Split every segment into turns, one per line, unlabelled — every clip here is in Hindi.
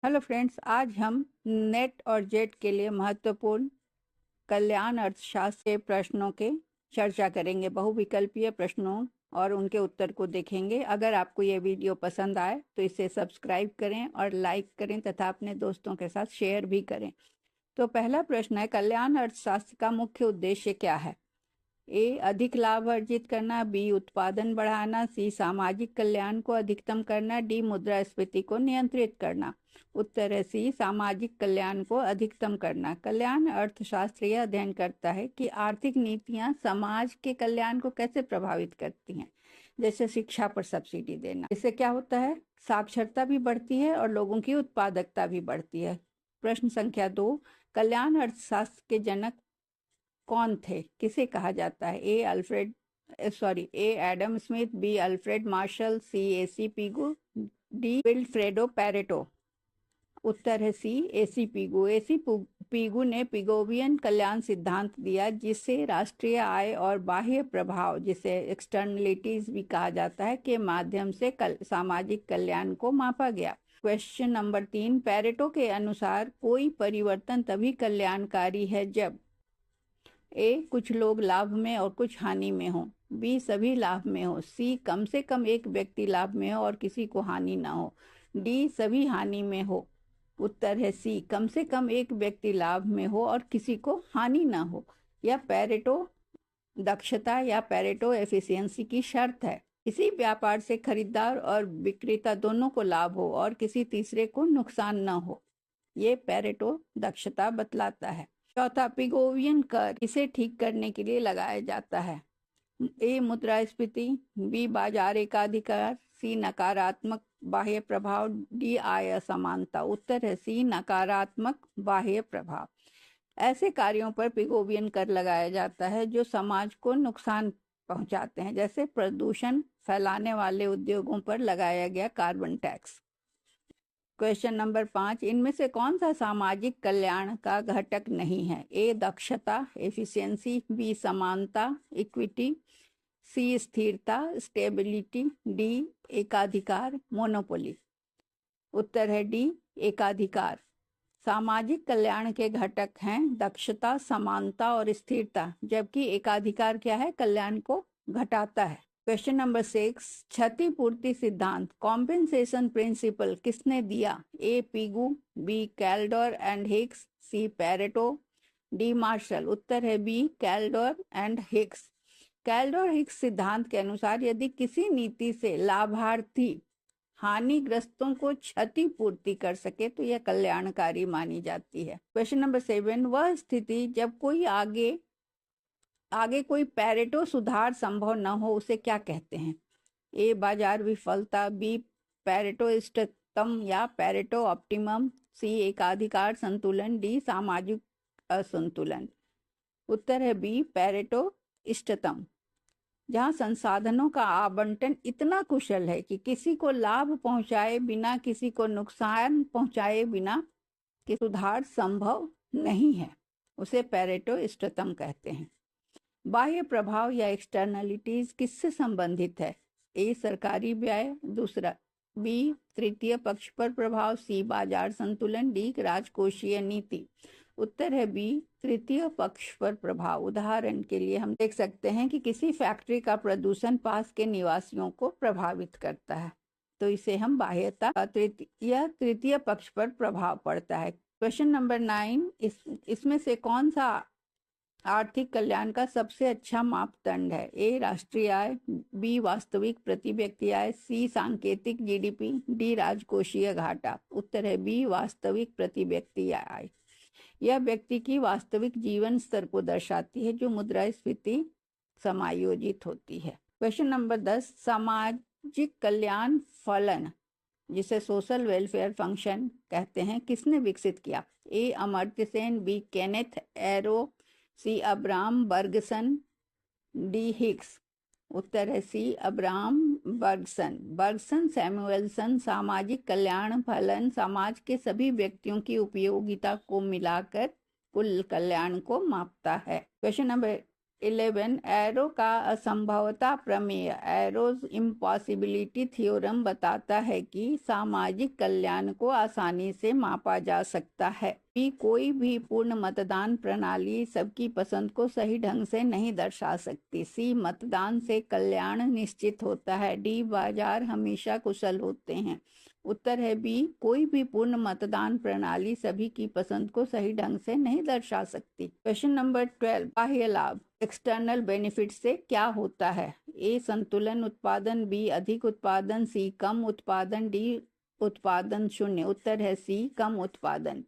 हेलो फ्रेंड्स, आज हम नेट और जेट के लिए महत्वपूर्ण कल्याण अर्थशास्त्र के प्रश्नों के चर्चा करेंगे। बहुविकल्पीय प्रश्नों और उनके उत्तर को देखेंगे। अगर आपको ये वीडियो पसंद आए तो इसे सब्सक्राइब करें और लाइक करें तथा अपने दोस्तों के साथ शेयर भी करें। तो पहला प्रश्न है, कल्याण अर्थशास्त्र का मुख्य उद्देश्य क्या है? ए, अधिक लाभ अर्जित करना। बी, उत्पादन बढ़ाना। सी, सामाजिक कल्याण को अधिकतम करना। डी, मुद्रास्फीति को नियंत्रित करना। उत्तर है सी, सामाजिक कल्याण को अधिकतम करना। कल्याण अर्थशास्त्र यह अध्ययन करता है कि आर्थिक नीतियां समाज के कल्याण को कैसे प्रभावित करती हैं। जैसे शिक्षा पर सब्सिडी देना, इससे क्या होता है? साक्षरता भी बढ़ती है और लोगों की उत्पादकता भी बढ़ती है। प्रश्न संख्या 2, कल्याण अर्थशास्त्र के जनक कौन थे? किसे कहा जाता है? A Adam Smith. B, Alfred Marshall. C, A C Pigou. D, Vilfredo Pareto. उत्तर है सी, एसी पिगो। पिगो ने पिगोवियन कल्याण सिद्धांत दिया, जिसे राष्ट्रीय आय और बाह्य प्रभाव, जिसे एक्सटर्नलिटीज भी कहा जाता है, के माध्यम से सामाजिक कल्याण को मापा गया। क्वेश्चन नंबर 3, पैरेटो के अनुसार कोई परिवर्तन तभी कल्याणकारी है जब ए, कुछ लोग लाभ में और कुछ हानि में हो। बी, सभी लाभ में हो। सी, कम से कम एक व्यक्ति लाभ में हो और किसी को हानि ना हो। डी, सभी हानि में हो। उत्तर है सी, कम से कम एक व्यक्ति लाभ में हो और किसी को हानि ना हो। यह पैरेटो दक्षता या पैरेटो एफिशिएंसी की शर्त है। किसी व्यापार से खरीदार और विक्रेता दोनों को लाभ हो और किसी तीसरे को नुकसान न हो। ये पैरेटो दक्षता बतलाता है। चौथा, पिगोवियन कर इसे ठीक करने के लिए लगाया जाता है। ए, मुद्रास्फीति। बी, बाजार एकाधिकार। सी, नकारात्मक बाह्य प्रभाव। डी, आय असमानता। उत्तर है सी, नकारात्मक बाह्य प्रभाव। ऐसे कार्यों पर पिगोवियन कर लगाया जाता है जो समाज को नुकसान पहुंचाते हैं, जैसे प्रदूषण फैलाने वाले उद्योगों पर लगाया गया कार्बन टैक्स। क्वेश्चन नंबर 5, इनमें से कौन सा सामाजिक कल्याण का घटक नहीं है? ए, दक्षता एफिशिएंसी। बी, समानता इक्विटी। सी, स्थिरता स्टेबिलिटी। डी, एकाधिकार मोनोपोली। उत्तर है डी, एकाधिकार। सामाजिक कल्याण के घटक हैं दक्षता, समानता और स्थिरता, जबकि एकाधिकार क्या है? कल्याण को घटाता है। क्वेश्चन नंबर 6, क्षतिपूर्ति सिद्धांत कॉम्पेंसेशन प्रिंसिपल किसने दिया? A, Pigou. B, Kaldor and Hicks. C, Pareto. D, Marshall. उत्तर है B, Kaldor and Hicks. Kaldor Hicks सिद्धांत के अनुसार यदि किसी नीति से लाभार्थी हानिग्रस्तों को क्षतिपूर्ति कर सके तो यह कल्याणकारी मानी जाती है। क्वेश्चन नंबर 7, वह स्थिति जब आगे कोई पैरेटो सुधार संभव न हो उसे क्या कहते हैं? ए, बाजार विफलता। बी, पैरेटो इष्टतम या पैरेटो ऑप्टिमम। सी, एकाधिकार संतुलन। डी, सामाजिक असंतुलन। उत्तर है बी, पैरेटो इष्टतम, जहां संसाधनों का आवंटन इतना कुशल है कि किसी को लाभ पहुंचाए बिना किसी को नुकसान पहुंचाए बिना कि सुधार संभव नहीं है, उसे पैरेटो इष्टतम कहते हैं। बाह्य प्रभाव या एक्सटर्नलिटीज किससे संबंधित है? ए, सरकारी व्यय। दूसरा, बी, तृतीय पक्ष पर प्रभाव। सी, बाजार संतुलन। डी, राजकोषीय नीति। उत्तर है बी, तृतीय पक्ष पर प्रभाव। उदाहरण के लिए हम देख सकते हैं कि किसी फैक्ट्री का प्रदूषण पास के निवासियों को प्रभावित करता है, तो इसे हम बाह्यता तृतीय पक्ष पर प्रभाव पड़ता है। क्वेश्चन नंबर 9, इसमें से कौन सा आर्थिक कल्याण का सबसे अच्छा मापदंड है? ए, राष्ट्रीय आय। बी, वास्तविक प्रति व्यक्ति आय। सी, सांकेतिक जीडीपी। डी, राजकोषीय घाटा। उत्तर है बी, वास्तविक प्रति व्यक्ति आय। यह व्यक्ति की वास्तविक जीवन स्तर को दर्शाती है जो मुद्रास्फीति समायोजित होती है। क्वेश्चन नंबर 10, सामाजिक कल्याण फलन, जिसे सोशल वेलफेयर फंक्शन कहते हैं, किसने विकसित किया? A, Amartya Sen. B, Kenneth Arrow. C, Abraham Bergson. D, Hicks. उत्तर है सी, अब्राहम बर्गसन सैमुएल्सन सामाजिक कल्याण फलन समाज के सभी व्यक्तियों की उपयोगिता को मिलाकर कुल कल्याण को मापता है। क्वेश्चन नंबर 11 एरो का असंभवता प्रमेय एरोज इम्पॉसिबिलिटी थ्योरम बताता है कि सामाजिक कल्याण को आसानी से मापा जा सकता है। बी कोई भी पूर्ण मतदान प्रणाली सबकी पसंद को सही ढंग से नहीं दर्शा सकती। सी मतदान से कल्याण निश्चित होता है। डी बाजार हमेशा कुशल होते हैं। उत्तर है बी कोई भी पूर्ण मतदान प्रणाली सभी की पसंद को सही ढंग से नहीं दर्शा सकती। क्वेश्चन नंबर 12 बाह्य लाभ एक्सटर्नल बेनिफिट से क्या होता है? ए संतुलन उत्पादन, बी अधिक उत्पादन, सी कम उत्पादन, डी उत्पादन शून्य। उत्तर है सी कम उत्पादन।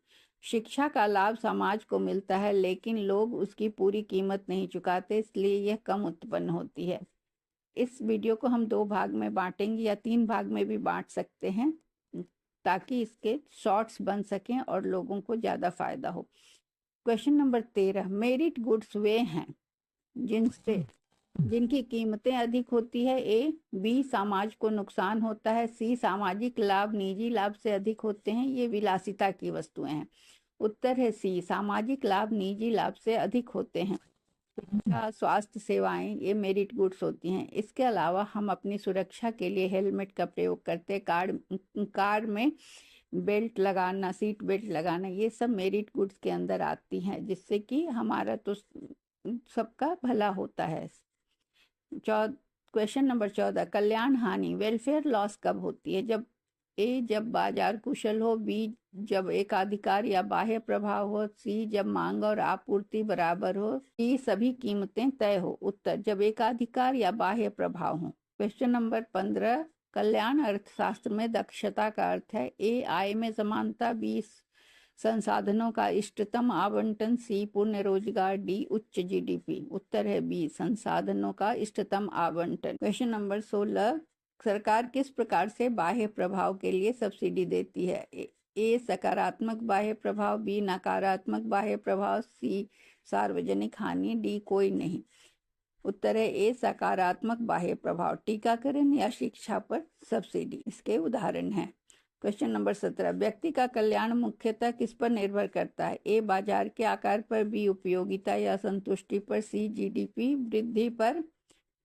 शिक्षा का लाभ समाज को मिलता है लेकिन लोग उसकी पूरी कीमत नहीं चुकाते, इसलिए यह कम उत्पन्न होती है। इस वीडियो को हम 2 भाग में बांटेंगे या 3 भाग में भी बांट सकते हैं ताकि इसके शॉर्ट्स बन सकें और लोगों को ज़्यादा फायदा हो। क्वेश्चन नंबर 13 मेरिट गुड्स वे हैं जिनकी कीमतें अधिक होती है। ए बी समाज को नुकसान होता है। सी सामाजिक लाभ निजी लाभ से अधिक होते हैं, ये विलासिता की वस्तुएं हैं। उत्तर है सी सामाजिक लाभ निजी लाभ से अधिक होते हैं। स्वास्थ्य सेवाएं ये मेरिट गुड्स होती हैं। इसके अलावा हम अपनी सुरक्षा के लिए हेलमेट का प्रयोग करते हैं, कार में बेल्ट लगाना, सीट बेल्ट लगाना, ये सब मेरिट गुड्स के अंदर आती हैं, जिससे कि हमारा तो सबका भला होता है। क्वेश्चन नंबर 14 कल्याण हानि वेलफेयर लॉस कब होती है? जब ए जब बाजार कुशल हो, बी जब एकाधिकार या बाह्य प्रभाव हो, सी जब मांग और आपूर्ति बराबर हो, डी सभी कीमतें तय हो। उत्तर जब एकाधिकार या बाह्य प्रभाव हो। क्वेश्चन नंबर 15 कल्याण अर्थशास्त्र में दक्षता का अर्थ है। ए आय में समानता, बी संसाधनों का इष्टतम आवंटन, सी पूर्ण रोजगार, डी उच्च जीडीपी। उत्तर है बी संसाधनों का इष्टतम आवंटन। क्वेश्चन नंबर 16 सरकार किस प्रकार से बाह्य प्रभाव के लिए सब्सिडी देती है? ए सकारात्मक बाह्य प्रभाव, बी नकारात्मक बाह्य प्रभाव, सी सार्वजनिक हानि, डी कोई नहीं। उत्तर है ए सकारात्मक बाह्य प्रभाव। टीकाकरण या शिक्षा पर सब्सिडी इसके उदाहरण हैं। क्वेश्चन नंबर 17 व्यक्ति का कल्याण मुख्यतः किस पर निर्भर करता है? ए बाजार के आकार पर, बी उपयोगिता या संतुष्टि पर, सी जीडीपी वृद्धि पर,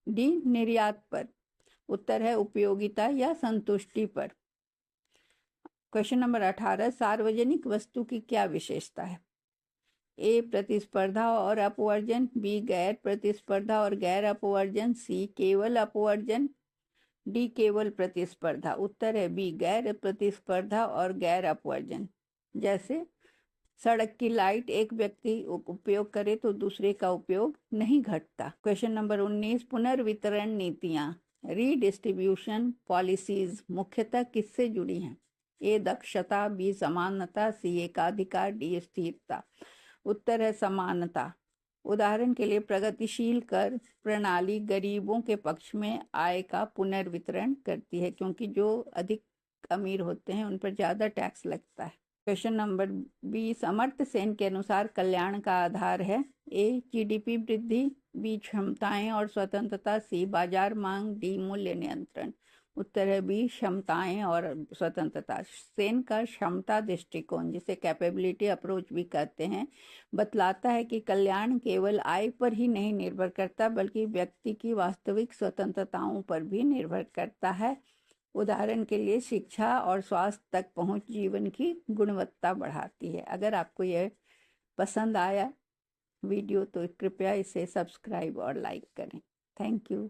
डी निर्यात पर। उत्तर है उपयोगिता या संतुष्टि पर। क्वेश्चन नंबर 18 सार्वजनिक वस्तु की क्या विशेषता है? ए प्रतिस्पर्धा और अपवर्जन, बी गैर प्रतिस्पर्धा और गैर अपवर्जन, सी केवल अपवर्जन, डी केवल प्रतिस्पर्धा। उत्तर है बी गैर प्रतिस्पर्धा और गैर अपवर्जन। जैसे सड़क की लाइट एक व्यक्ति उपयोग करे तो दूसरे का उपयोग नहीं घटता। क्वेश्चन नंबर 19 पुनर्वितरण नीतियां रीडिस्ट्रीब्यूशन पॉलिसीज मुख्यतः किससे जुड़ी हैं? ए दक्षता, बी समानता, सी एकाधिकार, डी स्थिरता। उत्तर है समानता। उदाहरण के लिए प्रगतिशील कर प्रणाली गरीबों के पक्ष में आय का पुनर्वितरण करती है, क्योंकि जो अधिक अमीर होते हैं उन पर ज़्यादा टैक्स लगता है। क्वेश्चन नंबर 20 अमर्त्य सेन के अनुसार कल्याण का आधार है। ए जीडीपी वृद्धि, बी क्षमताएं और स्वतंत्रता, सी बाजार मांग, डी मूल्य नियंत्रण। उत्तर है बी क्षमताएं और स्वतंत्रता। सेन का क्षमता दृष्टिकोण, जिसे कैपेबिलिटी अप्रोच भी कहते हैं, बतलाता है कि कल्याण केवल आय पर ही नहीं निर्भर करता बल्कि व्यक्ति की वास्तविक स्वतंत्रताओं पर भी निर्भर करता है। उदाहरण के लिए शिक्षा और स्वास्थ्य तक पहुंच जीवन की गुणवत्ता बढ़ाती है। अगर आपको यह पसंद आया वीडियो तो कृपया इसे सब्सक्राइब और लाइक करें। Thank you.